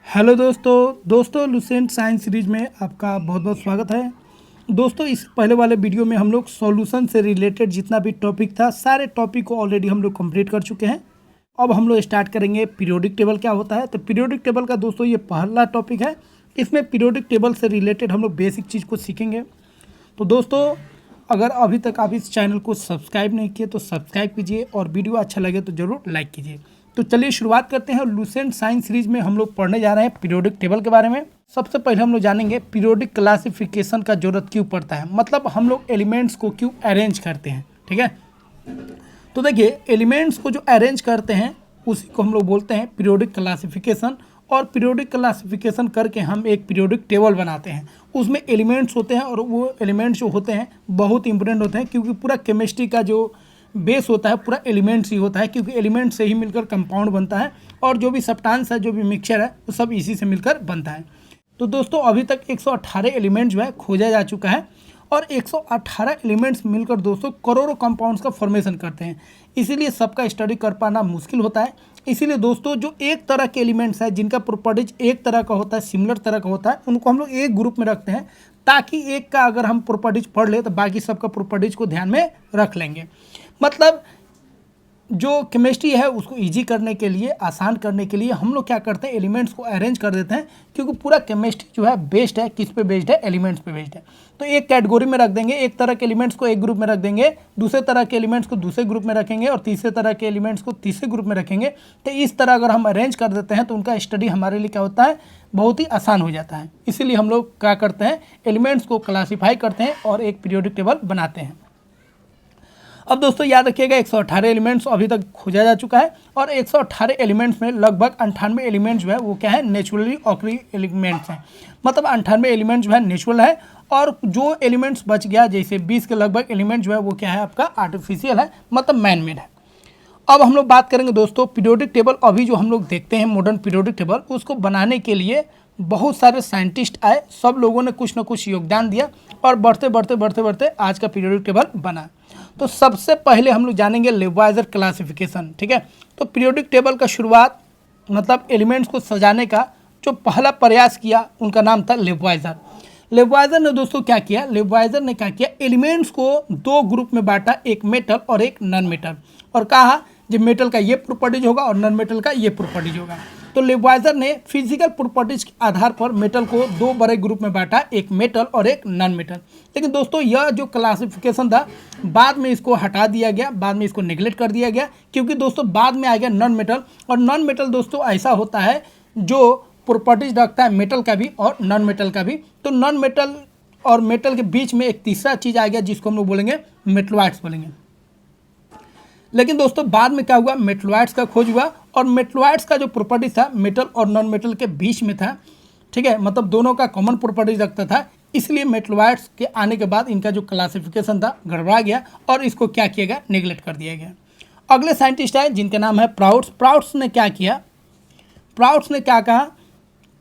Hello दोस्तों Lucent science series में आपका बहुत बहुत स्वागत है। दोस्तों इस पहले वाले वीडियो में हम लोग सॉल्यूशन से रिलेटेड जितना भी टॉपिक था सारे टॉपिक को ऑलरेडी हम लोग कंप्लीट कर चुके हैं। अब हम लोग स्टार्ट करेंगे पीरियोडिक टेबल क्या होता है। तो पीरियोडिक टेबल का दोस्तों ये पहला टॉपिक है। इसमें पीरियोडिक टेबल से रिलेटेड हम लोग बेसिक चीज़ को सीखेंगे। तो दोस्तों अगर अभी तक आप इस चैनल को सब्सक्राइब नहीं किए तो सब्सक्राइब कीजिए और वीडियो अच्छा लगे तो ज़रूर लाइक कीजिए। तो चलिए शुरुआत करते हैं। लुसेंट साइंस सीरीज में हम लोग पढ़ने जा रहे हैं पीरियोडिक टेबल के बारे में। सबसे पहले हम लोग जानेंगे पीरियोडिक क्लासिफिकेशन का जरूरत क्यों पड़ता है, मतलब हम लोग एलिमेंट्स को क्यों अरेंज करते हैं। ठीक है, तो देखिए एलिमेंट्स को जो अरेंज करते हैं उसी को हम लोग बोलते हैं पीरियोडिक क्लासिफिकेशन। और पीरियोडिक क्लासिफिकेशन करके हम एक पीरियोडिक टेबल बनाते हैं। उसमें एलिमेंट्स होते हैं और वो एलिमेंट्स जो होते हैं बहुत इंपॉर्टेंट होते हैं, क्योंकि पूरा केमिस्ट्री का जो बेस होता है पूरा एलिमेंट्स ही होता है, क्योंकि एलिमेंट से ही मिलकर कंपाउंड बनता है और जो भी सब्सटेंस है, जो भी मिक्सचर है, वो सब इसी से मिलकर बनता है। तो दोस्तों अभी तक 118 एलिमेंट जो है खोजा जा चुका है और 118 एलिमेंट्स मिलकर दोस्तों करोड़ों कंपाउंड्स का फॉर्मेशन करते हैं। इसीलिए सबका स्टडी कर पाना मुश्किल होता है। इसीलिए दोस्तों जो एक तरह के एलिमेंट्स है जिनका प्रॉपर्टीज एक तरह का होता है, सिमिलर तरह का होता है, उनको हम लोग एक ग्रुप में रखते हैं, ताकि एक का अगर हम प्रॉपर्टीज पढ़ ले तो बाकी सबका प्रॉपर्टीज को ध्यान में रख लेंगे। मतलब जो केमिस्ट्री है उसको इजी करने के लिए, आसान करने के लिए हम लोग क्या करते हैं, एलिमेंट्स को अरेंज कर देते हैं, क्योंकि पूरा केमिस्ट्री जो है बेस्ड है किस पे बेस्ड है, एलिमेंट्स पे बेस्ड है। तो एक कैटेगरी में रख देंगे, एक तरह के एलिमेंट्स को एक ग्रुप में रख देंगे, दूसरे तरह के एलिमेंट्स को दूसरे ग्रुप में रखेंगे और तीसरे तरह के एलिमेंट्स को तीसरे ग्रुप में रखेंगे। तो इस तरह अगर हम अरेंज कर देते हैं तो उनका स्टडी हमारे लिए क्या होता है, बहुत ही आसान हो जाता है। इसीलिए हम लोग क्या करते हैं, एलिमेंट्स को क्लासीफाई करते हैं और एक पीरियोडिक टेबल बनाते हैं। अब दोस्तों याद रखिएगा 118 एलिमेंट्स अभी तक खोजा जा चुका है और 118 एलिमेंट्स में लगभग 98 एलिमेंट्स जो है वो क्या है, नेचुरली ऑकरिंग एलिमेंट्स हैं। मतलब 98 एलिमेंट जो है नेचुरल है और जो एलिमेंट्स बच गया जैसे 20 के लगभग एलिमेंट जो है वो क्या है, आपका आर्टिफिशियल है, मतलब मैन मेड है। अब हम लोग बात करेंगे दोस्तों पीरियोडिक टेबल। अभी जो हम लोग देखते हैं मॉडर्न पीरियोडिक टेबल, उसको बनाने के लिए बहुत सारे साइंटिस्ट आए, सब लोगों ने कुछ ना कुछ योगदान दिया और बढ़ते आज का पीरियोडिक टेबल बना। तो सबसे पहले हम लोग जानेंगे लेवाइजर क्लासिफिकेशन। ठीक है, तो पीरियोडिक टेबल का शुरुआत मतलब एलिमेंट्स को सजाने का जो पहला प्रयास किया उनका नाम था लेवाइजर। लेवाइजर ने दोस्तों क्या किया, लेवाइजर ने क्या किया, एलिमेंट्स को दो ग्रुप में बांटा, एक मेटल और एक नॉन मेटल, और कहा जब मेटल का ये प्रॉपर्टीज होगा और नॉन मेटल का ये प्रॉपर्टीज होगा। तो लेवाइजर ने फिजिकल प्रॉपर्टीज के आधार पर मेटल को दो बड़े ग्रुप में बांटा, एक मेटल और एक नॉन मेटल। लेकिन दोस्तों यह जो क्लासिफिकेशन था बाद में इसको हटा दिया गया, बाद में इसको नेग्लेक्ट कर दिया गया, क्योंकि दोस्तों बाद में आ गया नॉन मेटल। और नॉन मेटल दोस्तों ऐसा होता है जो प्रॉपर्टीज रखता है मेटल का भी और नॉन मेटल का भी। तो नॉन मेटल और मेटल के बीच में एक तीसरा चीज़ आ गया जिसको हम लोग बोलेंगे मेटलॉइड्स बोलेंगे। लेकिन दोस्तों बाद में क्या हुआ, मेटलॉइड्स का खोज हुआ और मेटलॉइड्स का जो प्रॉपर्टी था मेटल और नॉन मेटल के बीच में था। ठीक है, मतलब दोनों का कॉमन प्रॉपर्टीज रखता था, इसलिए मेटलॉइड्स के आने के बाद इनका जो क्लासिफिकेशन था गड़बड़ा गया और इसको क्या किया गया, नेग्लेक्ट कर दिया गया। अगले साइंटिस्ट आए जिनका नाम है प्राउड्स। प्राउड्स ने क्या किया, प्राउड्स ने क्या कहा,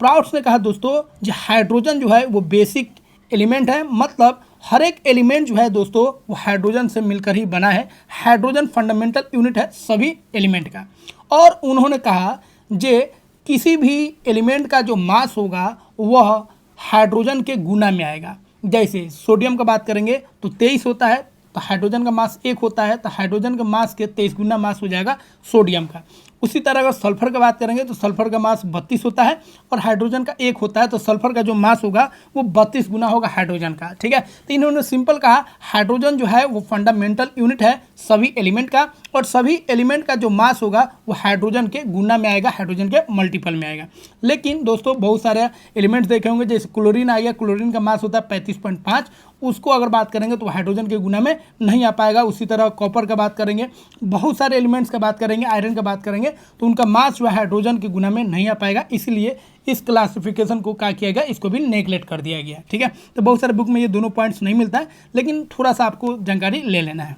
प्राउड्स ने कहा दोस्तों जो हाइड्रोजन जो है वो बेसिक एलिमेंट है, मतलब हर एक एलिमेंट जो है दोस्तों वो हाइड्रोजन से मिलकर ही बना है। हाइड्रोजन फंडामेंटल यूनिट है सभी एलिमेंट का। और उन्होंने कहा जे किसी भी एलिमेंट का जो मास होगा वह हाइड्रोजन के गुना में आएगा। जैसे सोडियम का बात करेंगे तो 23 होता है, तो हाइड्रोजन का मास 1 होता है, तो हाइड्रोजन के मास के 23 गुना मास हो जाएगा सोडियम का। उसी तरह अगर सल्फर की बात करेंगे तो सल्फर का मास 32 होता है और हाइड्रोजन का 1 होता है, तो सल्फर का जो मास होगा वो 32 गुना होगा हाइड्रोजन का। ठीक है, तो इन्होंने सिंपल कहा हाइड्रोजन जो है वो फंडामेंटल यूनिट है सभी एलिमेंट का और सभी एलिमेंट का जो मास होगा वो हाइड्रोजन के गुना में आएगा, हाइड्रोजन के मल्टीपल में आएगा। लेकिन दोस्तों बहुत सारे एलिमेंट्स देखे होंगे, जैसे क्लोरीन आ गया, क्लोरीन का मास होता है 35.5, उसको अगर बात करेंगे तो हाइड्रोजन के गुना में नहीं आ पाएगा। उसी तरह कॉपर का बात करेंगे, बहुत सारे एलिमेंट्स का बात करेंगे, आयरन का बात करेंगे, तो उनका मास जो है हाइड्रोजन के गुना में नहीं आ पाएगा। इसलिए इस क्लासिफिकेशन को क्या किया गया, इसको भी नेग्लेक्ट कर दिया गया। ठीक है, तो बहुत सारे बुक में ये दोनों पॉइंट्स नहीं मिलता है, लेकिन थोड़ा सा आपको जानकारी ले लेना है।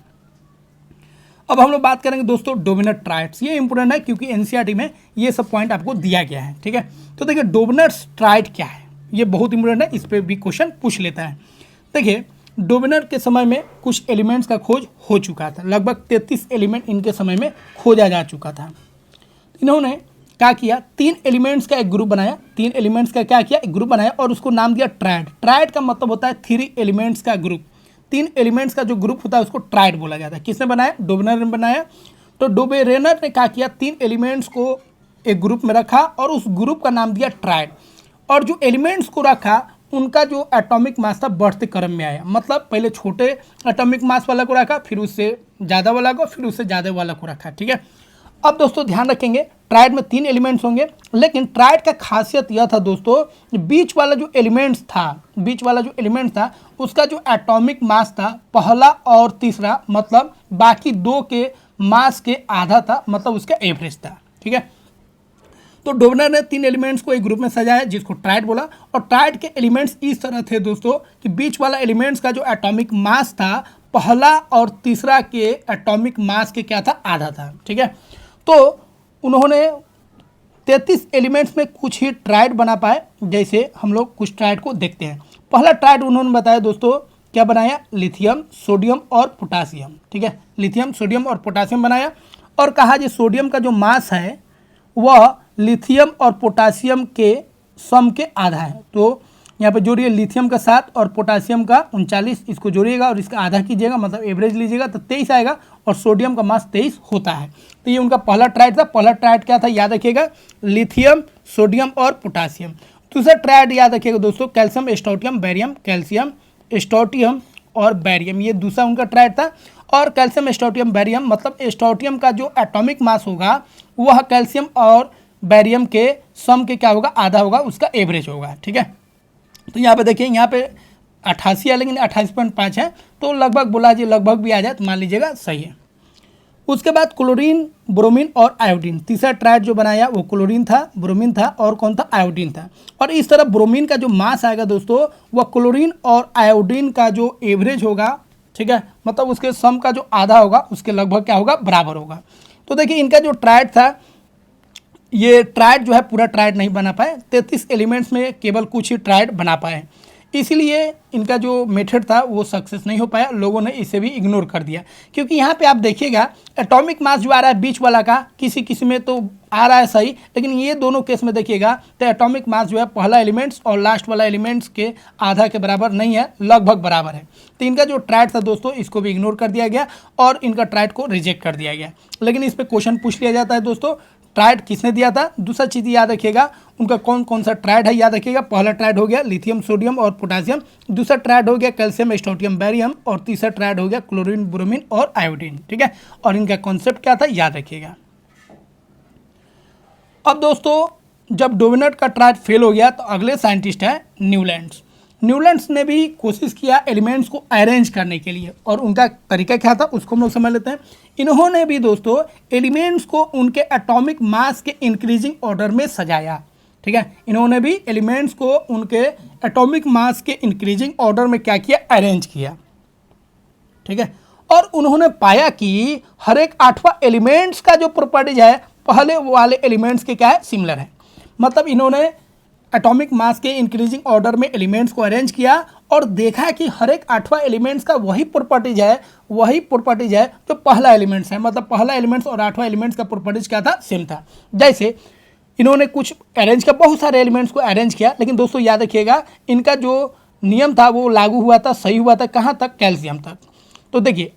अब हम लोग बात करेंगे दोस्तों डोमिनेट ट्राइड्स। ये इंपॉर्टेंट है क्योंकि एनसीईआरटी में ये सब पॉइंट आपको दिया गया है। ठीक है, तो देखिए डोमिनेट ट्राइड क्या है, ये बहुत इंपॉर्टेंट है, इस पर भी क्वेश्चन पूछ लेता है। देखिए डोमिनेट के समय में कुछ एलिमेंट्स का खोज हो चुका था, लगभग 33 एलिमेंट इनके समय में खोजा जा चुका था। इन्होंने क्या किया, 3 एलिमेंट्स का एक ग्रुप बनाया, 3 एलिमेंट्स का क्या किया, एक ग्रुप बनाया और उसको नाम दिया ट्राइड। ट्राइड का मतलब होता है 3 एलिमेंट्स का ग्रुप। 3 एलिमेंट्स का जो ग्रुप होता है उसको ट्राइड बोला जाता है। किसने बनाया, डोबेरेनर ने बनाया। तो डोबेरेनर ने क्या किया, 3 एलिमेंट्स को एक ग्रुप में रखा और उस ग्रुप का नाम दिया ट्राइड। और जो एलिमेंट्स को रखा उनका जो एटॉमिक मास था बढ़ते क्रम में आया, मतलब पहले छोटे एटॉमिक मास वाला को रखा, फिर उससे ज़्यादा वाला को, फिर उससे ज़्यादा वाला को रखा। ठीक है, अब दोस्तों ध्यान रखेंगे ट्राइड में 3 एलिमेंट्स होंगे, लेकिन ट्राइड का खासियत यह था दोस्तों, बीच वाला जो एलिमेंट्स था उसका जो एटॉमिक मास था पहला और तीसरा, मतलब बाकी 2 के मास के आधा था, मतलब उसका एवरेज था। ठीक है, तो डोबेरेनर ने 3 एलिमेंट्स को एक ग्रुप में सजाया जिसको ट्राइड बोला। और ट्राइड के एलिमेंट्स इस तरह थे दोस्तों कि बीच वाला एलिमेंट्स का जो एटॉमिक मास था पहला और तीसरा के एटॉमिक मास के क्या था, आधा था। ठीक है, तो उन्होंने 33 एलिमेंट्स में कुछ ही ट्राइड बना पाए। जैसे हम लोग कुछ ट्राइड को देखते हैं। पहला ट्राइड उन्होंने बताया दोस्तों, क्या बनाया, लिथियम, सोडियम और पोटासियम। ठीक है, लिथियम, सोडियम और पोटासियम बनाया और कहा जो सोडियम का जो मास है वह लिथियम और पोटासियम के सम के आधा है। तो यहाँ पे जोड़िए लिथियम का 7 और पोटासियम का 39, इसको जोड़िएगा और इसका आधा कीजिएगा, मतलब एवरेज लीजिएगा तो 23 आएगा और सोडियम का मास 23 होता है। तो ये उनका पहला ट्राइड था। पहला ट्राइड क्या था, याद रखिएगा, लिथियम, सोडियम और पोटासियम। दूसरा ट्राइड याद रखिएगा दोस्तों, कैल्शियम, स्टोटियम, बैरियम, कैल्शियम, स्टोटियम और बैरियम, ये दूसरा उनका ट्राइड था। और कैल्शियम, स्टोटियम, बैरियम, मतलब स्टोटियम का जो एटॉमिक मास होगा वह कैल्शियम और बैरियम के सम के क्या होगा, आधा होगा, उसका एवरेज होगा। ठीक है, तो यहाँ पे देखिए, यहाँ पे 88 है लेकिन 28.5 है, तो लगभग बोला जी, लगभग भी आ जाए तो मान लीजिएगा सही है। उसके बाद क्लोरीन, ब्रोमीन और आयोडीन, तीसरा ट्राइड जो बनाया वो क्लोरीन था, ब्रोमीन था और कौन था, आयोडीन था। और इस तरह ब्रोमीन का जो मास आएगा दोस्तों वह क्लोरीन और आयोडीन का जो एवरेज होगा, ठीक है, मतलब उसके सम का जो आधा होगा उसके लगभग क्या होगा, बराबर होगा। तो देखिए इनका जो ट्राइड था, ये ट्राइड जो है पूरा ट्राइड नहीं बना पाए, 33 एलिमेंट्स में केवल कुछ ही ट्राइड बना पाए, इसलिए इनका जो मेथड था वो सक्सेस नहीं हो पाया। लोगों ने इसे भी इग्नोर कर दिया, क्योंकि यहाँ पे आप देखिएगा एटॉमिक मास जो आ रहा है बीच वाला का, किसी किसी में तो आ रहा है सही, लेकिन ये दोनों केस में देखिएगा तो एटॉमिक मास जो है पहला एलिमेंट्स और लास्ट वाला एलिमेंट्स के आधा के बराबर नहीं है, लगभग बराबर है। तो इनका जो ट्राइड था दोस्तों इसको भी इग्नोर कर दिया गया और इनका ट्राइड को रिजेक्ट कर दिया गया। लेकिन इस पर क्वेश्चन पूछ लिया जाता है दोस्तों, ट्राइड किसने दिया था। दूसरा चीज़ याद रखिएगा उनका कौन कौन सा ट्राइड है, याद रखिएगा, पहला ट्राइड हो गया लिथियम, सोडियम और पोटासियम, दूसरा ट्राइड हो गया कैल्शियम, स्टोटियम, बैरियम और तीसरा ट्राइड हो गया क्लोरीन, ब्रोमीन और आयोडीन। ठीक है, और इनका कॉन्सेप्ट क्या था याद रखिएगा। अब दोस्तों जब डोबेरेनर का ट्राइड फेल हो गया तो अगले साइंटिस्ट है न्यूलैंड्स। न्यूलैंड्स ने भी कोशिश किया एलिमेंट्स को अरेंज करने के लिए, और उनका तरीका क्या था उसको हम लोग समझ लेते हैं। इन्होंने भी दोस्तों एलिमेंट्स को उनके एटॉमिक मास के इंक्रीजिंग ऑर्डर में सजाया। ठीक है, इन्होंने भी एलिमेंट्स को उनके एटॉमिक मास के इंक्रीजिंग ऑर्डर में क्या किया, अरेंज किया। ठीक है, और उन्होंने पाया कि हर एक 8वां एलिमेंट्स का जो प्रॉपर्टीज है पहले वाले एलिमेंट्स के क्या है, सिमिलर है। मतलब इन्होंने एटॉमिक मास के इंक्रीजिंग ऑर्डर में एलिमेंट्स को अरेंज किया और देखा कि हर एक 8वां एलिमेंट्स का वही प्रॉपर्टीज है जो पहला एलिमेंट्स है। मतलब पहला एलिमेंट्स और 8वां एलिमेंट्स का प्रॉपर्टीज क्या था, सेम था। जैसे इन्होंने कुछ अरेंज किया, बहुत सारे एलिमेंट्स को अरेंज किया, लेकिन दोस्तों याद रखिएगा इनका जो नियम था वो लागू हुआ था, सही हुआ था कहाँ तक, कैल्शियम तक। तो देखिए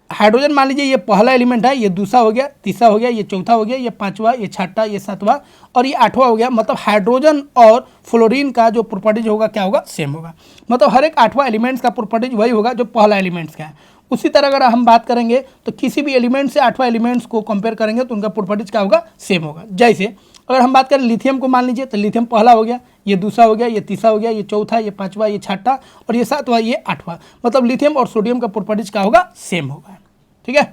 हाइड्रोजन मान लीजिए ये पहला एलिमेंट है, ये दूसरा हो गया, तीसरा हो गया, ये चौथा हो गया, ये 5वां, ये 6वां, ये 7वां और ये 8वां हो गया। मतलब हाइड्रोजन और फ्लोरीन का जो प्रॉपर्टीज होगा क्या होगा, सेम होगा। मतलब हर एक 8वां एलिमेंट्स का प्रॉपर्टीज वही होगा जो पहला एलिमेंट्स का है। उसी तरह अगर हम बात करेंगे तो किसी भी एलिमेंट से 8वां एलिमेंट्स को कंपेयर करेंगे तो उनका प्रॉपर्टीज क्या होगा, सेम होगा। जैसे अगर हम बात करें लिथियम को मान लीजिए तो लिथियम पहला हो गया, ये दूसरा हो गया, ये तीसरा हो गया, ये चौथा, ये 5वां, ये 6वां और ये 7वां, ये 8वां। मतलब लिथियम और सोडियम का प्रॉपर्टीज क्या होगा, सेम होगा। ठीक है,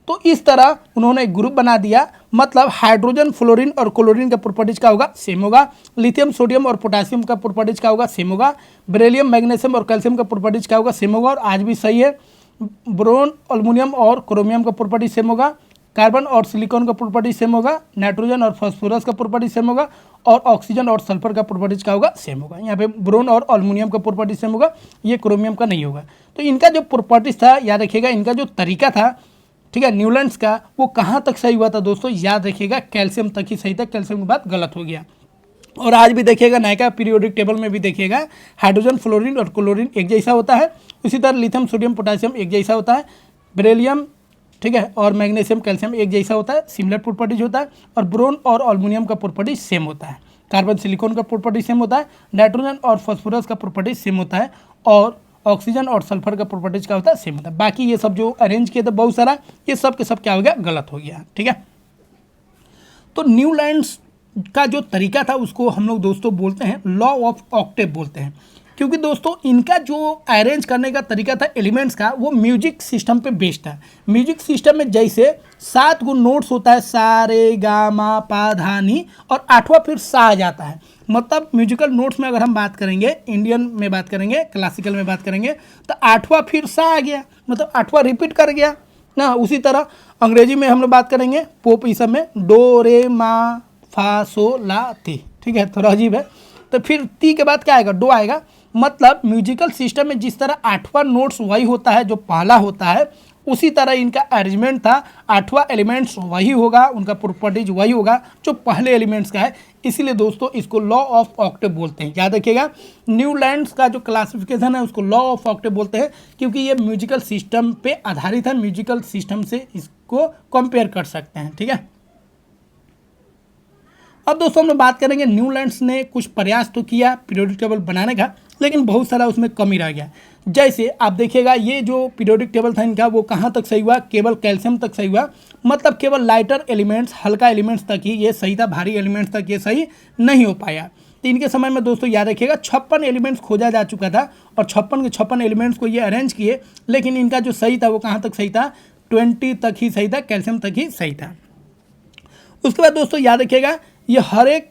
तो इस तरह उन्होंने एक ग्रुप बना दिया। मतलब हाइड्रोजन, फ्लोरीन और क्लोरीन का प्रॉपर्टीज क्या होगा, सेम होगा। लिथियम, सोडियम और पोटासियम का प्रॉपर्टीज क्या होगा, सेम होगा। बेरिलियम, मैग्नीशियम और कैल्शियम का प्रॉपर्टीज क्या होगा, सेम होगा। और आज भी सही है, बोरोन, एल्युमिनियम और क्रोमियम का प्रॉपर्टीज सेम होगा। कार्बन और सिलिकॉन का प्रॉपर्टीज सेम होगा। नाइट्रोजन और फास्फोरस का प्रॉपर्टीज सेम होगा। और ऑक्सीजन और सल्फर का प्रॉपर्टीज क्या होगा, सेम होगा। यहाँ पे बोरोन और एल्युमिनियम का प्रॉपर्टीज सेम होगा, ये क्रोमियम का नहीं होगा। तो इनका जो प्रॉपर्टीज था याद रखिएगा, इनका जो तरीका था ठीक है, न्यूलैंड्स का वो कहाँ तक सही हुआ था दोस्तों, याद रखिएगा कैल्शियम तक ही सही था, कैल्शियम की बात गलत हो गया। और आज भी देखिएगा नायका पीरियोडिक टेबल में भी देखिएगा हाइड्रोजन, फ्लोरीन और क्लोरीन एक जैसा होता है। इसी तरह लिथियम, सोडियम, पोटासियम एक जैसा होता है। बेरिलियम, ठीक है, और मैग्नीशियम, कैल्शियम एक जैसा होता है, सिमिलर प्रॉपर्टीज होता है। और ब्रोन और एल्युमिनियम का प्रॉपर्टीज सेम होता है। कार्बन, सिलिकॉन का प्रॉपर्टी सेम होता है। नाइट्रोजन और फास्फोरस का प्रॉपर्टीज सेम होता है। और ऑक्सीजन और सल्फर का प्रॉपर्टीज क्या होता है, सेम होता है। बाकी ये सब जो अरेंज किए थे बहुत सारा, ये सब के सब क्या हो गया, गलत हो गया। ठीक है, तो न्यूलैंड्स का जो तरीका था उसको हम लोग दोस्तों बोलते हैं लॉ ऑफ ऑक्टेव बोलते हैं, क्योंकि दोस्तों इनका जो अरेंज करने का तरीका था एलिमेंट्स का, वो म्यूजिक सिस्टम पे बेस्ड था। म्यूजिक सिस्टम में जैसे 7 गो नोट्स होता है, सा रे गा मा पा धा नी, और 8वां फिर सा आ जाता है। मतलब म्यूजिकल नोट्स में अगर हम बात करेंगे, इंडियन में बात करेंगे, क्लासिकल में बात करेंगे, तो 8वां फिर सा आ गया, मतलब 8वां रिपीट कर गया ना। उसी तरह अंग्रेजी में हम लोग बात करेंगे, पोप इस सब में डो रे मा फा सो ला ती, ठीक है, थोड़ा अजीब है। तो फिर ती के बाद क्या आएगा, डो आएगा। मतलब म्यूजिकल सिस्टम में जिस तरह 8वां नोट्स वही होता है जो पहला होता है, उसी तरह इनका अरेंजमेंट था। 8वां एलिमेंट्स वही होगा, उनका प्रॉपर्टीज वही होगा जो पहले एलिमेंट्स का है। इसीलिए दोस्तों इसको लॉ ऑफ ऑक्टेव बोलते हैं। याद रखिएगा, न्यूलैंड्स का जो क्लासिफिकेशन है उसको लॉ ऑफ ऑक्टेव बोलते हैं, क्योंकि ये म्यूजिकल सिस्टम पे आधारित है। म्यूजिकल सिस्टम से इसको कंपेयर कर सकते हैं। ठीक है, अब दोस्तों हम लोग बात करेंगे न्यूलैंड्स ने कुछ प्रयास तो किया पीरियोडिक टेबल बनाने का, लेकिन बहुत सारा उसमें कमी रह गया। जैसे आप देखिएगा ये जो पीरियोडिक टेबल था इनका, वो कहाँ तक सही हुआ, केवल कैल्शियम तक सही हुआ। मतलब केवल लाइटर एलिमेंट्स, हल्का एलिमेंट्स तक ही ये सही था, भारी एलिमेंट्स तक ये सही नहीं हो पाया। तो इनके समय में दोस्तों याद रखिएगा 56 एलिमेंट्स खोजा जा चुका था, और 56 के 56 एलिमेंट्स को ये अरेंज किए, लेकिन इनका जो सही था वो कहाँ तक सही था, 20 तक ही सही था, कैल्शियम तक ही सही था। उसके बाद दोस्तों याद रखिएगा ये हर एक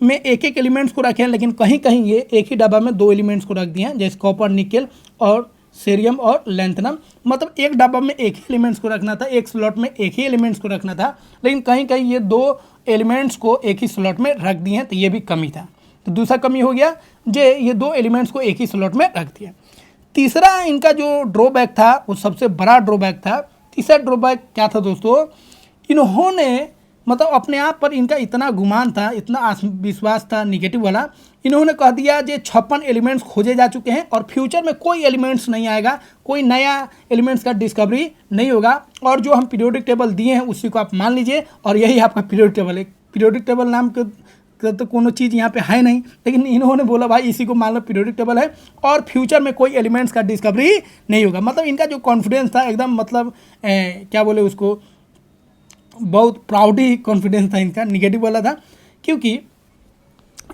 में एक एक एलिमेंट्स को रखे हैं, लेकिन कहीं कहीं ये एक ही डब्बा में 2 एलिमेंट्स को रख दिए हैं, जैसे कॉपर, निकेल और सेरियम और लैंथनम। मतलब एक डब्बा में एक ही एलिमेंट्स को रखना था, एक स्लॉट में एक ही एलिमेंट्स को रखना था, लेकिन कहीं कहीं ये 2 एलिमेंट्स को एक ही स्लॉट में रख दिए हैं, तो ये भी कमी था। तो दूसरा कमी हो गया जे ये 2 एलिमेंट्स को एक ही स्लॉट में रख दिया। तीसरा इनका जो ड्रॉबैक था वो सबसे बड़ा ड्रॉबैक था। तीसरा ड्रॉबैक क्या था दोस्तों, इन्होंने मतलब अपने आप पर इनका इतना गुमान था, इतना आत्मविश्वास था निगेटिव वाला, इन्होंने कह दिया कि 56 एलिमेंट्स खोजे जा चुके हैं और फ्यूचर में कोई एलिमेंट्स नहीं आएगा, कोई नया एलिमेंट्स का डिस्कवरी नहीं होगा, और जो हम पीरियोडिक टेबल दिए हैं उसी को आप मान लीजिए, और यही आपका पीरियोडिक टेबल है। पीरियोडिक टेबल नाम के तो कोनो चीज़ यहाँ पे है नहीं, लेकिन इन्होंने बोला भाई इसी को मान लो पीरियोडिक टेबल है, और फ्यूचर में कोई एलिमेंट्स का डिस्कवरी नहीं होगा। मतलब इनका जो कॉन्फिडेंस था एकदम, मतलब क्या बोले उसको, बहुत प्राउडी कॉन्फिडेंस था इनका, निगेटिव वाला था। क्योंकि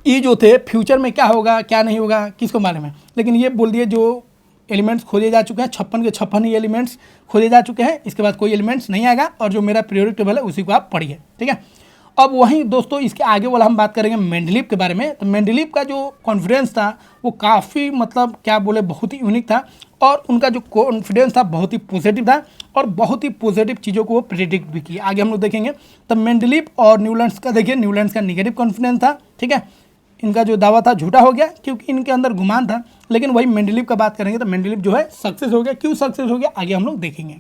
ये जो थे फ्यूचर में क्या होगा क्या नहीं होगा किसको मालूम है, लेकिन ये बोल दिए जो एलिमेंट्स खोजे जा चुके हैं 56 के 56 ही एलिमेंट्स खोजे जा चुके हैं, इसके बाद कोई एलिमेंट्स नहीं आएगा, और जो मेरा पीरियोडिक टेबल है उसी को आप पढ़िए। ठीक है, अब वहीं दोस्तों इसके आगे वाला हम बात करेंगे मेंडलीव के बारे में। तो मेंडलीव का जो कॉन्फिडेंस था वो काफ़ी मतलब क्या बोले बहुत ही यूनिक था, और उनका जो कॉन्फिडेंस था बहुत ही पॉजिटिव था, और बहुत ही पॉजिटिव चीज़ों को वो प्रेडिक्ट भी किया। आगे हम लोग देखेंगे। तो मेंडलीव और न्यूलैंड्स का देखिए, न्यूलैंड्स का निगेटिव कॉन्फिडेंस था। ठीक है, इनका जो दावा था झूठा हो गया क्योंकि इनके अंदर गुमान था। लेकिन वही मेंडलीव का बात करेंगे तो मेंडलीव जो है सक्सेस हो गया। क्यों सक्सेस हो गया आगे हम लोग देखेंगे।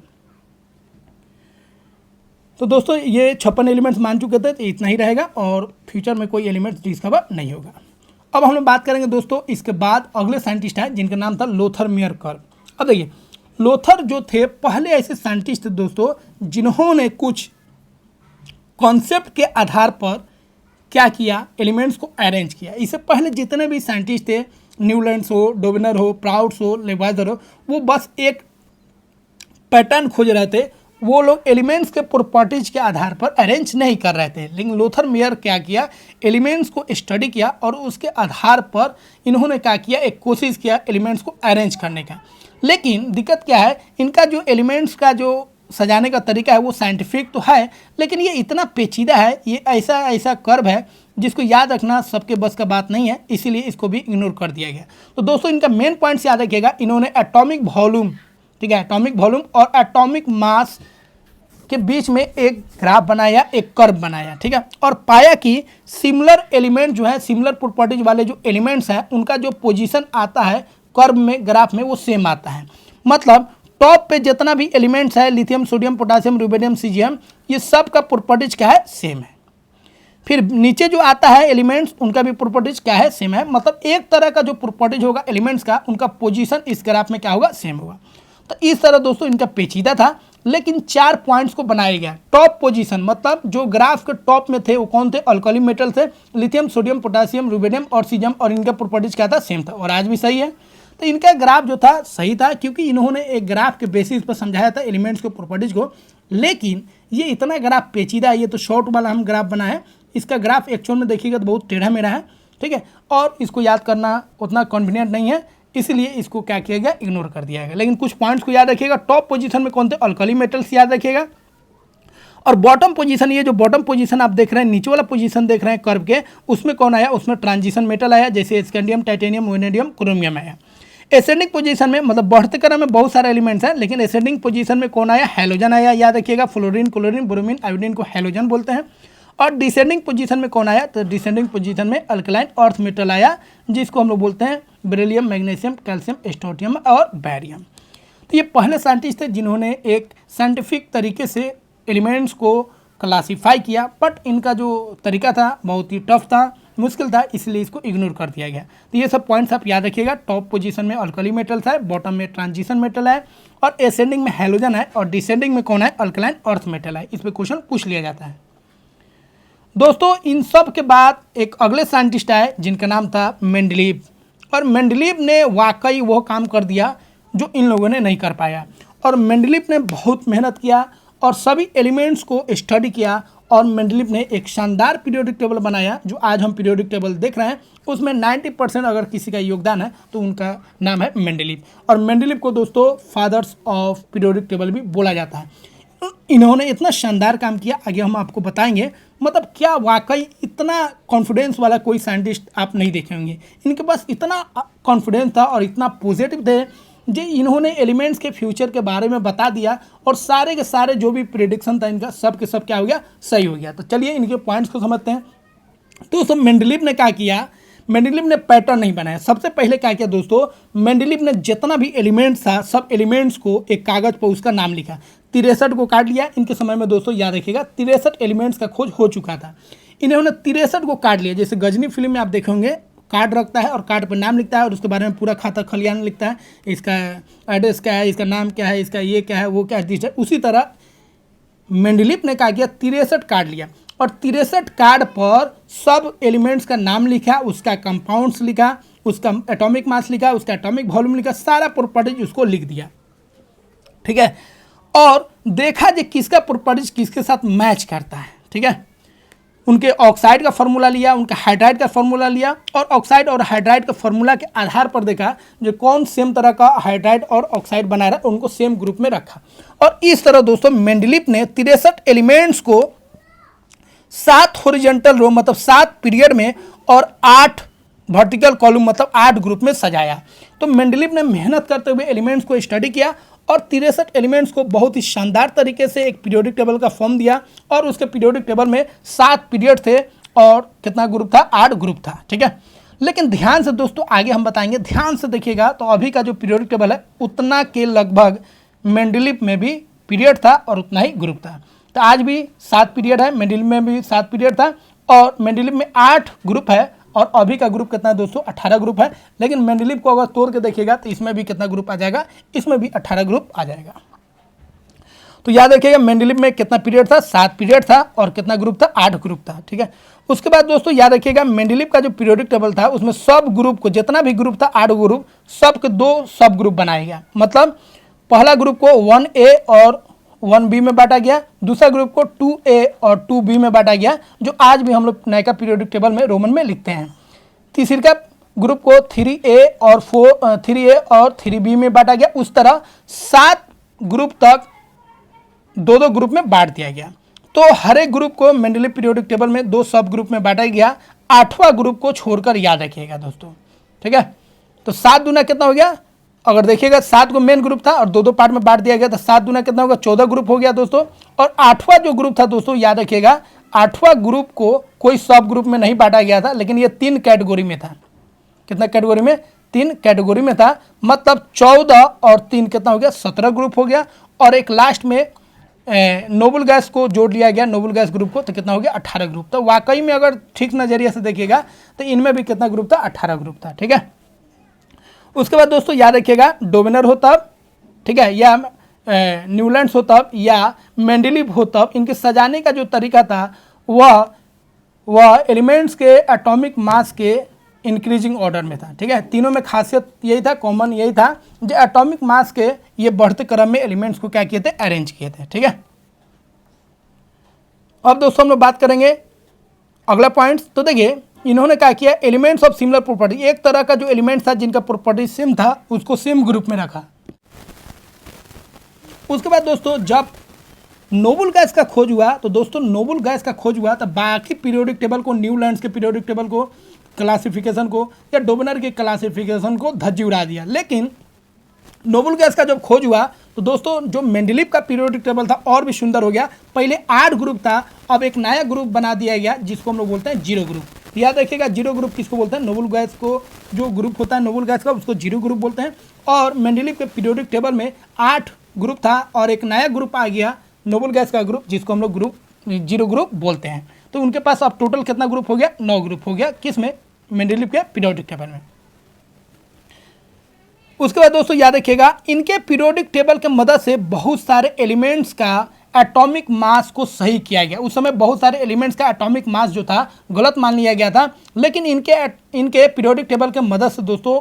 तो दोस्तों ये 56 एलिमेंट्स मान चुके थे, तो इतना ही रहेगा, और फ्यूचर में कोई एलिमेंट्स डिस्कवर नहीं होगा। अब हम लोग बात करेंगे दोस्तों इसके बाद अगले साइंटिस्ट हैं जिनका नाम था लोथर मेयरकर्व। अब देखिए लोथर जो थे पहले ऐसे साइंटिस्ट थे दोस्तों जिन्होंने कुछ कॉन्सेप्ट के आधार पर क्या किया, एलिमेंट्स को अरेंज किया। इससे पहले जितने भी साइंटिस्ट थे, न्यूलैंड्स हो, डोवेनर हो, प्राउड्स हो, लेवाइजर हो, वो बस एक पैटर्न खोज रहे थे। वो लोग एलिमेंट्स के प्रॉपर्टीज के आधार पर अरेंज नहीं कर रहे थे। लेकिन लोथर मेयर क्या किया, एलिमेंट्स को स्टडी किया, और उसके आधार पर इन्होंने क्या किया, एक कोशिश किया एलिमेंट्स को अरेंज करने का। लेकिन दिक्कत क्या है, इनका जो एलिमेंट्स का जो सजाने का तरीका है वो साइंटिफिक तो है, लेकिन ये इतना पेचीदा है, ये ऐसा ऐसा कर्व है जिसको याद रखना सबके बस का बात नहीं है, इसीलिए इसको भी इग्नोर कर दिया गया। तो दोस्तों इनका मेन पॉइंट्स याद रखिएगा, इन्होंने एटॉमिक वॉल्यूम, ठीक है, एटॉमिक वॉल्यूम और एटॉमिक मास के बीच में एक ग्राफ बनाया, एक कर्व बनाया। ठीक है, और पाया कि सिमिलर एलिमेंट जो है, सिमिलर प्रॉपर्टीज वाले जो एलिमेंट्स हैं उनका जो पोजीशन आता है कर्व में, ग्राफ में, वो सेम आता है। मतलब टॉप पे जितना भी एलिमेंट्स है lithium, sodium, potassium, rubidium, caesium, ये सब का प्रॉपर्टीज क्या है, सेम है। फिर नीचे जो आता है एलिमेंट्स, उनका भी प्रॉपर्टीज क्या है, सेम है। मतलब एक तरह का जो प्रॉपर्टीज होगा एलिमेंट्स का, उनका पोजीशन इस ग्राफ में क्या होगा, सेम होगा। तो इस तरह दोस्तों इनका पेचीदा था, लेकिन 4 पॉइंट्स को बनाया गया। टॉप पोजीशन मतलब जो ग्राफ के टॉप में थे वो कौन थे, अल्कली मेटल थे, लिथियम, सोडियम, पोटासियम, रुबिडियम और सीजियम, और इनका प्रॉपर्टीज क्या था, सेम था, और आज भी सही है। तो इनका ग्राफ जो था सही था, क्योंकि इन्होंने एक ग्राफ के बेसिस पर समझाया था एलिमेंट्स के प्रॉपर्टीज को। लेकिन ये इतना ग्राफ पेचीदा है, ये तो शॉर्ट वाला हम ग्राफ बना है, इसका ग्राफ एक्चुअल में देखिएगा तो बहुत टेढ़ा मेढ़ा है, ठीक है, और इसको याद करना उतना कन्वीनियंट नहीं है, इसलिए इसको क्या किया गया, इग्नोर कर दिया गया। लेकिन कुछ पॉइंट्स को याद रखिएगा। टॉप पोजीशन में कौन थे, अल्कली मेटल्स याद रखिएगा। और बॉटम पोजीशन, ये जो बॉटम पोजीशन आप देख रहे हैं, नीचे वाला पोजीशन देख रहे हैं कर्व के, उसमें कौन आया, उसमें ट्रांजिशन मेटल आया, जैसे स्कैंडियम, टाइटेनियम, वेनेडियम, क्रोमियम आया। एसेंडिंग पोजीशन में मतलब बढ़ते क्रम में बहुत सारे एलिमेंट्स हैं, लेकिन एसेंडिंग पोजीशन में कौन आया, हैलोजन आया, याद रखिएगा। फ्लोरीन, क्लोरीन, ब्रोमीन, आयोडीन को हैलोजन बोलते हैं। और डिसेंडिंग पोजीशन में कौन आया, तो डिसेंडिंग पोजीशन में अल्कलाइन अर्थ मेटल आया, जिसको हम लोग बोलते हैं बेरिलियम, मैग्नीशियम, कैल्शियम, स्ट्रोंटियम और बैरियम। तो ये पहले साइंटिस्ट थे जिन्होंने एक साइंटिफिक तरीके से एलिमेंट्स को क्लासीफाई किया, बट इनका जो तरीका था बहुत ही टफ था, मुश्किल था, इसलिए इसको इग्नोर कर दिया गया। तो ये सब पॉइंट्स आप याद रखिएगा। टॉप पोजीशन में अल्कली मेटल्स है, बॉटम में ट्रांजिशन मेटल है, और एसेंडिंग में हैलोजन है, और डिसेंडिंग में कौन है, अल्कलाइन अर्थ मेटल है। इस पर क्वेश्चन पूछ लिया जाता है। दोस्तों इन सब के बाद एक अगले साइंटिस्ट आए जिनका नाम था मेंडलीव, और मेंडलीव ने वाकई वो काम कर दिया जो इन लोगों ने नहीं कर पाया। और मेंडलीव ने बहुत मेहनत किया और सभी एलिमेंट्स को स्टडी किया, और मेंडलीव ने एक शानदार पीरियोडिक टेबल बनाया। जो आज हम पीरियोडिक टेबल देख रहे हैं उसमें 90% अगर किसी का योगदान है तो उनका नाम है मेंडलीव। और मेंडलीव को दोस्तों फादर्स ऑफ पीरियोडिक टेबल भी बोला जाता है। इन्होंने इतना शानदार काम किया, आगे हम आपको बताएंगे। मतलब क्या वाकई इतना कॉन्फिडेंस वाला कोई साइंटिस्ट आप नहीं देखे होंगे। इनके पास इतना कॉन्फिडेंस था और इतना पॉजिटिव थे जो इन्होंने एलिमेंट्स के फ्यूचर के बारे में बता दिया, और सारे के सारे जो भी प्रेडिक्शन था इनका सब के सब क्या हो गया, सही हो गया। तो चलिए इनके पॉइंट्स को समझते हैं। तो सब मेंडलीव ने क्या किया, मेंडलीव ने पैटर्न नहीं बनाया। सबसे पहले क्या किया दोस्तों, मेंडलीव ने जितना भी एलिमेंट्स था सब एलिमेंट्स को एक कागज़ पर उसका नाम लिखा, 63 को काट लिया। इनके समय में दोस्तों याद रखिएगा 63 एलिमेंट्स का खोज हो चुका था। इन्होंने 63 को काट लिया। जैसे गजनी फिल्म में आप देखेंगे कार्ड रखता है और कार्ड पर नाम लिखता है और उसके बारे में पूरा खाता खलियान लिखता है, इसका एड्रेस क्या है, इसका नाम क्या है, इसका ये क्या है, वो क्या है। उसी तरह मेंडलीव ने क्या किया, 63 कार्ड लिया, और 63 कार्ड पर सब एलिमेंट्स का नाम लिखा, उसका कंपाउंड्स लिखा, उसका एटॉमिक मास लिखा, उसका एटॉमिक वॉल्यूम लिखा, सारा प्रॉपर्टीज उसको लिख दिया, ठीक है। और देखा कि किसका प्रॉपर्टीज किसके साथ मैच करता है, ठीक है। उनके ऑक्साइड का फार्मूला लिया, उनका हाइड्राइड का फार्मूला लिया, और ऑक्साइड और हाइड्राइड का फार्मूला के आधार पर देखा जो कौन सेम तरह का हाइड्राइड और ऑक्साइड बना रहा है, उनको सेम ग्रुप में रखा। और इस तरह दोस्तों मेंडलीव ने 63 एलिमेंट्स को 7 हॉरिजॉन्टल रो मतलब 7 पीरियड में और 8 वर्टिकल कॉलम मतलब 8 ग्रुप में सजाया। तो मेंडलीव ने मेहनत करते हुए एलिमेंट्स को स्टडी किया और 63 एलिमेंट्स को बहुत ही शानदार तरीके से एक पीरियोडिक टेबल का फॉर्म दिया, और उसके पीरियोडिक टेबल में 7 पीरियड थे और कितना ग्रुप था, 8 ग्रुप था, ठीक है। लेकिन ध्यान से दोस्तों आगे हम बताएंगे, ध्यान से देखिएगा तो अभी का जो पीरियोडिक टेबल है उतना के लगभग मेंडलीव में भी पीरियड था और उतना ही ग्रुप था। तो आज भी 7 पीरियड है, मेंडलीव में भी 7 पीरियड था, और मेंडलीव में 8 ग्रुप है, और अभी का ग्रुप कितना है दोस्तों, 18 ग्रुप है। लेकिन मेंडलीव को अगर तोड़ के देखिएगा तो इसमें भी कितना ग्रुप आ जाएगा, इसमें भी 18 ग्रुप आ जाएगा। तो याद रखिएगा मेंडलीव में कितना पीरियड था, 7 पीरियड था, और कितना ग्रुप था, 8 ग्रुप था, ठीक है। उसके बाद दोस्तों याद रखिएगा मेंडलीव का जो पीरियोडिक टेबल था उसमें सब ग्रुप को, जितना भी ग्रुप था 8 ग्रुप, सब के 2 सब ग्रुप बनाया गया। मतलब पहला ग्रुप को 1A और 1B में बांटा गया, दूसरा ग्रुप को 2A और 2B में बांटा गया, जो आज भी हम लोग नयका पीरियोडिक टेबल में रोमन में लिखते हैं। तीसरा ग्रुप को 3A और 3B में बांटा गया। उस तरह 7 ग्रुप तक 2-2 ग्रुप में बांट दिया गया। तो हर एक ग्रुप को मेंडलीव पीरियोडिक टेबल में 2 सब ग्रुप में बांटा गया। 8वां ग्रुप को छोड़कर याद रखिएगा दोस्तों, ठीक है। तो 7 दूना कितना हो गया, अगर देखिएगा 7 को मेन ग्रुप था और 2-2 पार्ट में बांट दिया गया, तो 7 दूना कितना होगा, 14 ग्रुप हो गया दोस्तों। और 8वां जो ग्रुप था दोस्तों याद रखिएगा, 8वां ग्रुप को कोई सब ग्रुप में नहीं बांटा गया था, लेकिन ये 3 कैटेगरी में था। कितना कैटेगरी में, 3 कैटेगरी में था, मतलब 14 और 3 कितना हो गया, 17 ग्रुप हो गया। और एक लास्ट में नोबल गैस को जोड़ लिया गया, नोबल गैस ग्रुप को, तो कितना हो गया, 18 ग्रुप। तो वाकई में अगर ठीक नज़रिए से देखिएगा तो इनमें भी कितना ग्रुप था, 18 ग्रुप था। ठीक है, उसके बाद दोस्तों याद रखिएगा डोवेनर हो तब, ठीक है, या न्यूलैंड्स हो तब, या मेंडलीव हो तब, इनके सजाने का जो तरीका था वह एलिमेंट्स के एटॉमिक मास के इंक्रीजिंग ऑर्डर में था। ठीक है, तीनों में खासियत यही था, कॉमन यही था, जो एटॉमिक मास के ये बढ़ते क्रम में एलिमेंट्स को क्या किए थे, अरेंज किए थे। ठीक है, अब दोस्तों हम लोग बात करेंगे अगला पॉइंट्स। तो देखिए इन्होंने क्या किया, एलिमेंट्स ऑफ सिमिलर प्रॉपर्टी, एक तरह का जो एलिमेंट था जिनका प्रॉपर्टी सेम था उसको सेम ग्रुप में रखा। उसके बाद दोस्तों जब नोबल गैस का खोज हुआ, तो दोस्तों नोबल गैस का खोज हुआ तो बाकी पीरियोडिक टेबल को, न्यूलैंड्स के पीरियोडिक टेबल को, क्लासिफिकेशन को, या डोवेनर के क्लासिफिकेशन को धज्जी उड़ा दिया। लेकिन नोबल गैस का जब खोज हुआ तो दोस्तों जो मेंडलीव का पीरियोडिक टेबल था और भी सुंदर हो गया। पहले 8 ग्रुप था, अब एक नया ग्रुप बना दिया गया जिसको हम लोग बोलते हैं जीरो ग्रुप। याद रखिएगा जीरो ग्रुप किसको बोलते हैं, नोबल गैस को, जो ग्रुप होता है नोबल गैस का उसको जीरो ग्रुप बोलते हैं। और मेंडलीव के पीरियोडिक टेबल में 8 ग्रुप था और एक नया ग्रुप आ गया नोबल गैस का ग्रुप, जिसको हम लोग ग्रुप जीरो ग्रुप बोलते हैं। तो उनके पास अब टोटल कितना ग्रुप हो गया, 9 ग्रुप हो गया, किस में, मेंडलीव के पीरियोडिक टेबल में। उसके बाद दोस्तों याद रखिएगा इनके पीरियोडिक टेबल के मदद से बहुत सारे एलिमेंट्स का एटॉमिक मास को सही किया गया। उस समय बहुत सारे एलिमेंट्स का एटॉमिक मास जो था गलत मान लिया गया था, लेकिन इनके पीरियोडिक टेबल के मदद से दोस्तों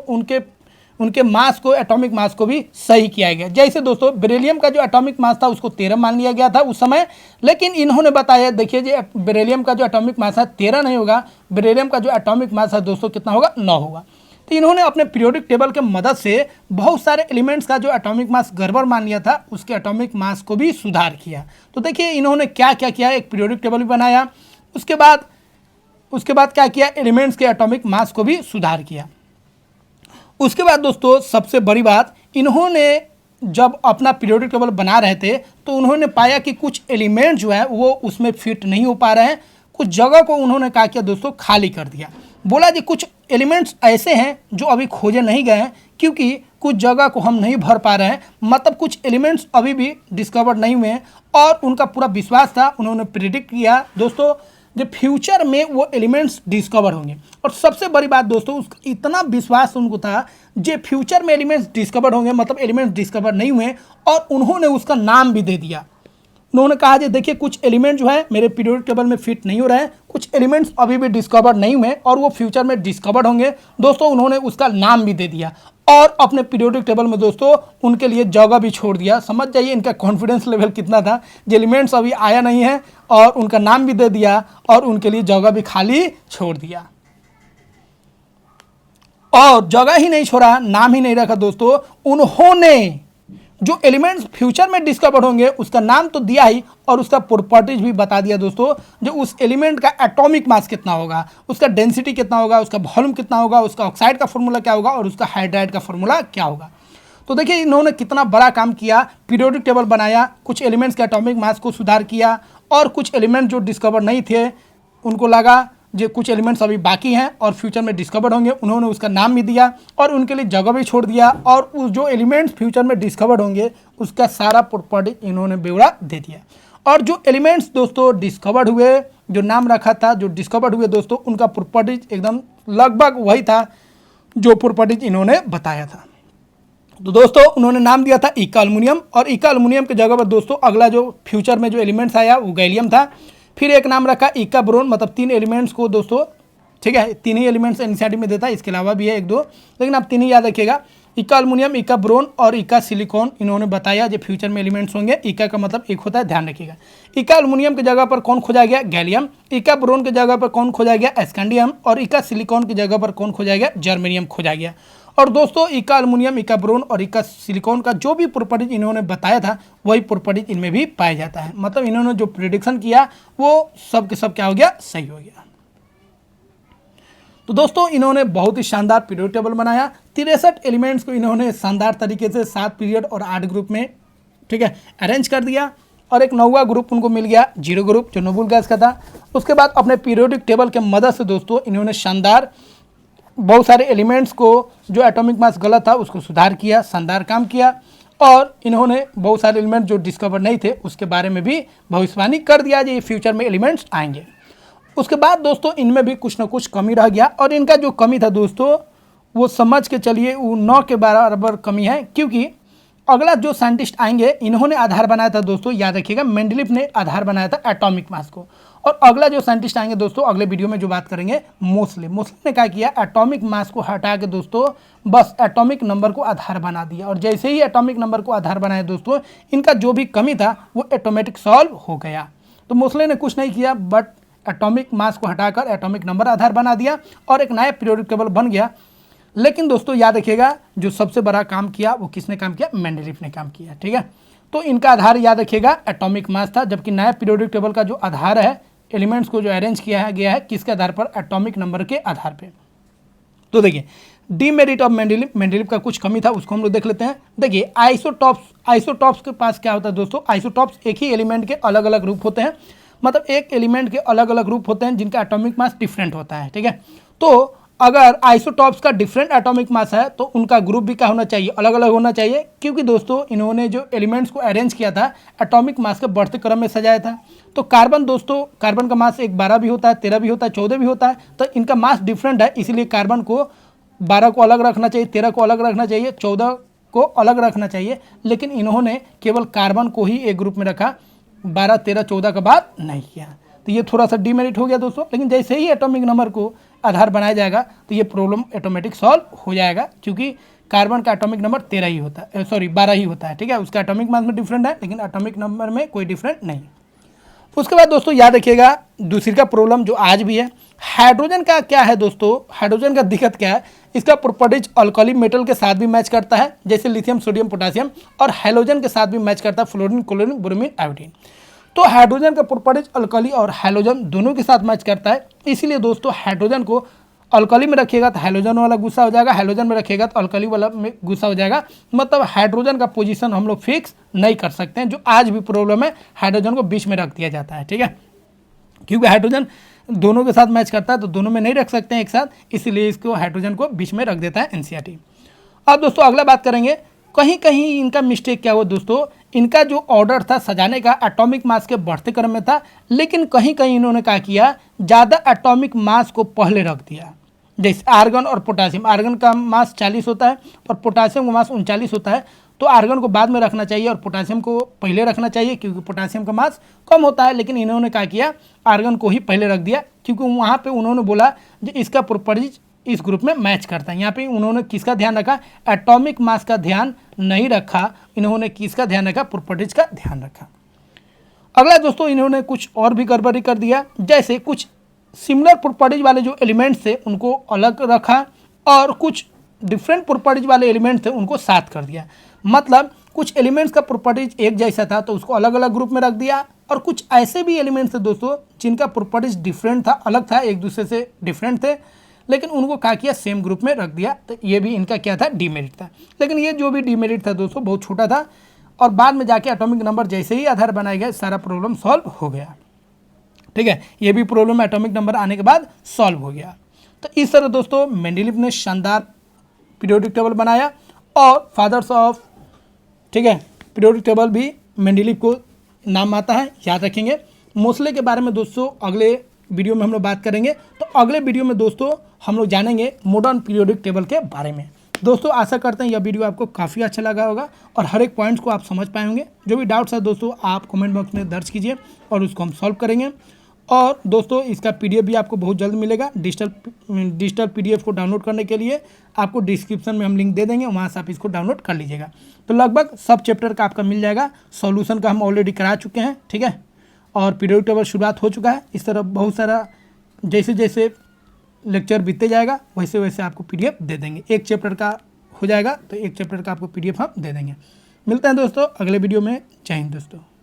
उनके मास को, एटॉमिक मास को भी सही किया गया। जैसे दोस्तों बेरिलियम का जो एटॉमिक मास था उसको 13 मान लिया गया था उस समय, लेकिन इन्होंने बताया, देखिए जी बेरिलियम का जो एटॉमिक मास है 13 नहीं होगा, बेरिलियम का जो एटॉमिक मास है दोस्तों कितना होगा, 9 होगा। तो इन्होंने अपने पीरियोडिक टेबल के मदद से बहुत सारे एलिमेंट्स का जो एटॉमिक मास गड़बड़ मान लिया था उसके एटॉमिक मास को भी सुधार किया। तो देखिए इन्होंने क्या क्या किया, एक पीरियोडिक टेबल भी बनाया, उसके बाद क्या किया, एलिमेंट्स के एटॉमिक मास को भी सुधार किया। उसके बाद दोस्तों सबसे बड़ी बात, इन्होंने जब अपना पीरियोडिक टेबल बना रहे थे तो उन्होंने पाया कि कुछ एलिमेंट जो है वो उसमें फिट नहीं हो पा रहे हैं। कुछ जगह को उन्होंने क्या किया दोस्तों, खाली कर दिया। बोला जी कुछ एलिमेंट्स ऐसे हैं जो अभी खोजे नहीं गए हैं क्योंकि कुछ जगह को हम नहीं भर पा रहे हैं, मतलब कुछ एलिमेंट्स अभी भी डिस्कवर नहीं हुए हैं। और उनका पूरा विश्वास था, उन्होंने प्रिडिक्ट किया दोस्तों जो फ्यूचर में वो एलिमेंट्स डिस्कवर होंगे। और सबसे बड़ी बात दोस्तों, उसका इतना विश्वास उनको था जो फ्यूचर में एलिमेंट्स डिस्कवर होंगे, मतलब एलिमेंट्स डिस्कवर नहीं हुए, और उन्होंने उसका नाम भी दे दिया। उन्होंने कहा जी देखिए कुछ एलिमेंट जो है मेरे पीरियोडिक टेबल में फिट नहीं हो रहे हैं, कुछ एलिमेंट्स अभी भी डिस्कवर नहीं हुए और वो फ्यूचर में डिस्कवर होंगे। दोस्तों उन्होंने उसका नाम भी दे दिया और अपने पीरियोडिक टेबल में दोस्तों उनके लिए जगह भी छोड़ दिया। समझ जाइए इनका कॉन्फिडेंस लेवल कितना था, जो एलिमेंट्स अभी आया नहीं है और उनका नाम भी दे दिया और उनके लिए जगह भी खाली छोड़ दिया। और जगह ही नहीं छोड़ा, नाम ही नहीं रखा दोस्तों, उन्होंने जो एलिमेंट्स फ्यूचर में डिस्कवर होंगे उसका नाम तो दिया ही और उसका प्रॉपर्टीज भी बता दिया दोस्तों। जो उस एलिमेंट का एटॉमिक मास कितना होगा, उसका डेंसिटी कितना होगा, उसका वॉल्यूम कितना होगा, उसका ऑक्साइड का फॉर्मूला क्या होगा और उसका हाइड्राइड का फॉर्मूला क्या होगा। तो देखिए इन्होंने कितना बड़ा काम किया, पीरियोडिक टेबल बनाया, कुछ एलिमेंट्स के एटॉमिक मास को सुधार किया और कुछ एलिमेंट जो डिस्कवर नहीं थे उनको लगा जो कुछ एलिमेंट्स अभी बाकी हैं और फ्यूचर में डिस्कवर होंगे, उन्होंने उसका नाम भी दिया और उनके लिए जगह भी छोड़ दिया। और उस जो एलिमेंट्स फ्यूचर में डिस्कवर होंगे उसका सारा प्रॉपर्टी इन्होंने ब्यौरा दे दिया। और जो एलिमेंट्स दोस्तों डिस्कवर्ड हुए, जो नाम रखा था, जो डिस्कवर्ड हुए दोस्तों, उनका प्रॉपर्टीज एकदम लगभग वही था जो प्रॉपर्टीज इन्होंने बताया था। तो दोस्तों उन्होंने नाम दिया था इका अल्युमिनियम, और इका अल्युमिनियम की जगह पर दोस्तों अगला जो फ्यूचर में जो एलिमेंट्स आया वो गैलियम था। फिर एक नाम रखा इका बोरोन, मतलब 3 एलिमेंट्स को दोस्तों, ठीक है, 3 ही एलिमेंट्स एनसीईआरटी में देता है, इसके अलावा भी है 1-2, लेकिन आप 3 ही याद रखिएगा, इका अल्युमिनियम, इका बोरोन और इका सिलिकॉन। इन्होंने बताया जो फ्यूचर में एलिमेंट्स होंगे। इका का मतलब एक होता है, ध्यान रखिएगा। इका अल्युमिनियम की जगह पर कौन खोजा गया, गैलियम। इका बोरोन की जगह पर कौन खोजा गया, स्कैंडियम। और इका सिलिकॉन की जगह पर कौन खोजा गया, जर्मेनियम खोजा गया। और दोस्तों इका अल्युमिनियम, इका बोरोन और इका सिलिकॉन का जो भी प्रॉपर्टीज इन्होंने बताया था वही प्रॉपर्टीज इनमें भी पाया जाता है। मतलब इन्होंने जो प्रेडिक्शन किया वो सब के सब क्या हो गया, सही हो गया। तो दोस्तों इन्होंने बहुत ही शानदार पीरियोडिक टेबल बनाया। 63 एलिमेंट्स को इन्होंने शानदार तरीके से 7 पीरियड और 8 ग्रुप में, ठीक है, अरेंज कर दिया। और एक 9वां ग्रुप उनको मिल गया, जीरो ग्रुप, जो नोबल गैस का था। उसके बाद अपने पीरियोडिक टेबल के मदद से दोस्तों इन्होंने शानदार बहुत सारे एलिमेंट्स को जो एटॉमिक मास गलत था उसको सुधार किया, शानदार काम किया। और इन्होंने बहुत सारे एलिमेंट जो डिस्कवर नहीं थे उसके बारे में भी भविष्यवाणी कर दिया जो ये फ्यूचर में एलिमेंट्स आएंगे। उसके बाद दोस्तों इनमें भी कुछ ना कुछ कमी रह गया, और इनका जो कमी था दोस्तों वो समझ के चलिए वो 9 के बराबर कमी है, क्योंकि अगला जो साइंटिस्ट आएंगे इन्होंने आधार बनाया था दोस्तों, याद रखिएगा मेंडलीफ ने आधार बनाया था एटॉमिक मास को। और अगला जो साइंटिस्ट आएंगे दोस्तों अगले वीडियो में जो बात करेंगे मोस्ले ने क्या किया, एटॉमिक मास को हटा के दोस्तों बस एटॉमिक नंबर को आधार बना दिया। और जैसे ही एटॉमिक नंबर को आधार बनाया दोस्तों इनका जो भी कमी था वो ऑटोमेटिक सॉल्व हो गया। तो मोस्ले ने कुछ नहीं किया बट एटॉमिक मास को हटाकर एटॉमिक नंबर आधार बना दिया और एक नया पीरियोडिक टेबल बन गया। लेकिन दोस्तों याद रखिएगा जो सबसे बड़ा काम किया वो किसने काम किया, मेंडलीफ ने काम किया। ठीक है, तो इनका आधार याद रखिएगा एटॉमिक मास था, जबकि नया पीरियोडिक टेबल का जो आधार है एलिमेंट्स को जो अरेंज किया गया है किसके आधार पर, एटॉमिक नंबर के आधार पे। तो देखिए डीमेरिट ऑफ मेंडलीफ का कुछ कमी था उसको हम लोग देख लेते हैं। देखिए आइसोटॉप्स के पास क्या होता है दोस्तों, आइसोटॉप्स एक ही एलिमेंट के अलग अलग रूप होते हैं, मतलब एक एलिमेंट के अलग अलग रूप होते हैं जिनका एटॉमिक मास डिफरेंट होता है। ठीक है, तो अगर आइसोटॉप्स का डिफरेंट एटॉमिक मास है तो उनका ग्रुप भी क्या होना चाहिए, अलग अलग होना चाहिए, क्योंकि दोस्तों इन्होंने जो एलिमेंट्स को अरेंज किया था एटॉमिक मास के बढ़ते क्रम में सजाया था। तो कार्बन दोस्तों, कार्बन का मास एक 12 भी होता है, 13 भी होता है, 14 भी होता है, तो इनका मास डिफरेंट है, इसलिए कार्बन को 12 को अलग रखना चाहिए, 13 को अलग रखना चाहिए, 14 को अलग रखना चाहिए। लेकिन इन्होंने केवल कार्बन को ही एक ग्रुप में रखा, 12, 13, 14 का बात नहीं किया। तो ये थोड़ा सा डीमेरिट हो गया दोस्तों। लेकिन जैसे ही एटॉमिक नंबर को आधार बनाया जाएगा तो ये प्रॉब्लम ऑटोमेटिक सॉल्व हो जाएगा, क्योंकि कार्बन का एटॉमिक नंबर 13 ही होता है, 12 ही होता है। ठीक है, उसका एटॉमिक मास में डिफरेंट है लेकिन एटॉमिक नंबर में कोई डिफरेंट नहीं। उसके बाद दोस्तों याद रखिएगा दूसरी का प्रॉब्लम जो आज भी है, हाइड्रोजन का क्या है दोस्तों, हाइड्रोजन का दिक्कत क्या है, इसका प्रॉपर्टीज अल्कली मेटल के साथ भी मैच करता है जैसे लिथियम, सोडियम, पोटासियम, और हैलोजन के साथ भी मैच करता है फ्लोरीन, क्लोरीन, ब्रोमीन, आयोडीन। तो हाइड्रोजन का प्रॉपर्टीज अल्कली और हैलोजन दोनों के साथ मैच करता है, इसीलिए दोस्तों हाइड्रोजन को अल्कली में रखिएगा तो हैलोजन वाला गुस्सा हो जाएगा, हैलोजन में रखिएगा तो अल्कली वाला में गुस्सा हो जाएगा। मतलब हाइड्रोजन का पोजीशन हम लोग फिक्स नहीं कर सकते हैं, जो आज भी प्रॉब्लम है, हाइड्रोजन को बीच में रख दिया जाता है। ठीक है, क्योंकि हाइड्रोजन दोनों के साथ मैच करता है तो दोनों में नहीं रख सकते हैं एक साथ, इसलिए इसको हाइड्रोजन को बीच में रख देता है एनसीईआरटी। अब दोस्तों अगला बात करेंगे, कहीं कहीं इनका मिस्टेक क्या हुआ दोस्तों, इनका जो ऑर्डर था सजाने का एटॉमिक मास के बढ़ते क्रम में था, लेकिन कहीं कहीं इन्होंने क्या किया, ज़्यादा एटॉमिक मास को पहले रख दिया। जैसे आर्गन और पोटासियम, आर्गन का मास 40 होता है और पोटासियम का मास 39 होता है, तो आर्गन को बाद में रखना चाहिए और पोटासियम को पहले रखना चाहिए, क्योंकि पोटासियम का मास कम होता है। लेकिन इन्होंने क्या किया, आर्गन को ही पहले रख दिया, क्योंकि वहाँ पे उन्होंने बोला कि इसका प्रॉपर्टीज इस ग्रुप में मैच करता है। यहाँ पे उन्होंने किसका ध्यान रखा, एटॉमिक मास का ध्यान नहीं रखा, इन्होंने किसका ध्यान रखा, प्रॉपर्टीज का ध्यान रखा। अगला दोस्तों इन्होंने कुछ और भी गड़बड़ी कर दिया, जैसे कुछ सिमिलर प्रॉपर्टीज वाले जो एलिमेंट्स थे उनको अलग रखा और कुछ डिफरेंट प्रॉपर्टीज वाले एलिमेंट्स थे उनको साथ कर दिया। मतलब कुछ एलिमेंट्स का प्रॉपर्टीज एक जैसा था तो उसको अलग अलग ग्रुप में रख दिया, और कुछ ऐसे भी एलिमेंट्स थे दोस्तों जिनका प्रॉपर्टीज डिफरेंट था, अलग था, एक दूसरे से डिफरेंट थे, लेकिन उनको क्या किया, सेम ग्रुप में रख दिया। तो ये भी इनका क्या था, डीमेरिट था। लेकिन ये जो भी डीमेरिट था दोस्तों बहुत छोटा था, और बाद में जाके एटॉमिक नंबर जैसे ही आधार बनाया गया सारा प्रॉब्लम सॉल्व हो गया। ठीक है, ये भी प्रॉब्लम एटॉमिक नंबर आने के बाद सॉल्व हो गया। तो इस तरह दोस्तों मेंडलीफ ने शानदार पीरियोडिक टेबल बनाया, और फादर्स ऑफ, ठीक है, पीरियोडिक टेबल भी मेंडलीफ को नाम आता है, याद रखेंगे। मोस्ले के बारे में दोस्तों अगले वीडियो में हम लोग बात करेंगे। तो अगले वीडियो में दोस्तों हम लोग जानेंगे मॉडर्न पीरियोडिक टेबल के बारे में। दोस्तों आशा करते हैं यह वीडियो आपको काफ़ी अच्छा लगा होगा और हर एक पॉइंट्स को आप समझ पाए होंगे। जो भी डाउट्स है दोस्तों आप कमेंट बॉक्स में दर्ज कीजिए और उसको हम सॉल्व करेंगे। और दोस्तों इसका पीडीएफ भी आपको बहुत जल्द मिलेगा। डिजिटल पीडीएफ को डाउनलोड करने के लिए आपको डिस्क्रिप्शन में हम लिंक दे देंगे, वहाँ से आप इसको डाउनलोड कर लीजिएगा। तो लगभग सब चैप्टर का आपका मिल जाएगा। सॉल्यूशन का हम ऑलरेडी करा चुके हैं, ठीक है, और पीरियोडिक टेबल शुरुआत हो चुका है। इस तरह बहुत सारा जैसे जैसे लेक्चर बीतते जाएगा वैसे वैसे आपको पीडीएफ दे देंगे। एक चैप्टर का हो जाएगा तो एक चैप्टर का आपको पीडीएफ हम दे देंगे। मिलते हैं दोस्तों अगले वीडियो में। जय हिंद दोस्तों।